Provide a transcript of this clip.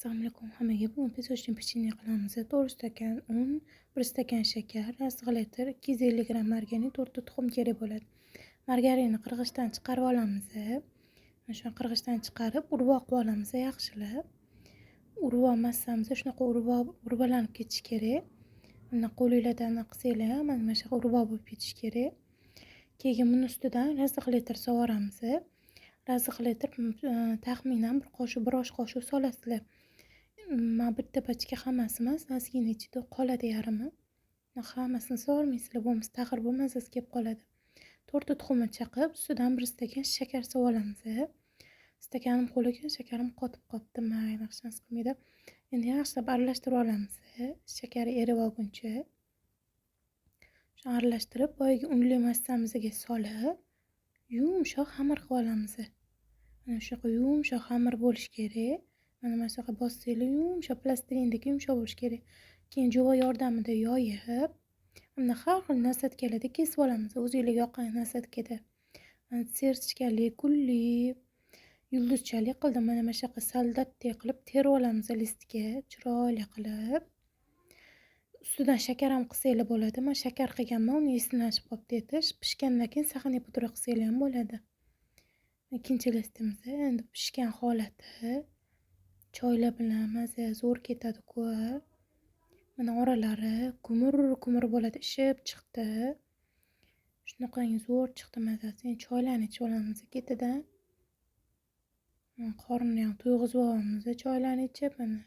Assalomu alaykum hammaga. Bugun pесочный pechenye qilamiz. 4 stakan un, 1 stakan shakar, yarmi litr, 250 gramm margarin, 4 ta tuxum kerak bo'ladi. Margarinni qirg'ichdan chiqarib olamiz. Mana shuni qirg'ichdan chiqarib, urib olamiz yaxshilab. Urib olmasamiz, shunaqa urbalanib ketishi kerak. Uni qo'lingizdan qilsanglar ham mana shu urib bo'lib ketishi kerak. Keyin buni ustidan yarmi litr sovuramiz. Yarmi litr taxminan bir osh qoshiq solasizlar. Men bitta pachka hammasi emas, ozgina ichida qoladi yarmi. Hammasini sovurmaysizlar, bo'lmasa taxir bo'lmasasiz kelib qoladi. 4 ta tuxumni chaqib, ustidan 1 stakan shakar solamiz. Stakanim qo'liga shakarim qotib qolibdi, mayli hech narsa qilmaydi. Endi yaxshilab aralashtirib olamiz. Shakar erib olguncha. Shuni aralashtirib, boyagi unli massamizga solib, yumshoq xamir qilib olamiz. Mana shunaqa yumshoq xamir bo'lishi kerak. Mana shunaqa bossanglar yumshoq plastilindek yumshoq bo'lishi kerak. Keyin jo'va yordamida yoyib, unda har xil nasatkalarda kesib olamiz. O'zingizga yoqqan nasatkada. Mana sertichkali, gulli, yulduzchali qildim. Mana shunaqa soldatdek qilib terib olamiz listga, chiroyli qilib. Ustidan shakar ham qilsanglar bo'ladi. Men shakar qilganman, uni esimdan chiqib qolibdi etish. Pishgandan keyin saxanli pudra qilsanglar ham bo'ladi. Ikkinchi listimiz endi pishgan holati. Choylar bilan maza zo'r ketadi-ku. Mana oralari kumur bo'ladi, ishib chiqdi. Shunaqangi zo'r chiqdi mazasi. Endi choylarni ichib olamiz ketidan. Qorinni ham to'yg'izib olamiz choylarni ichib. Mana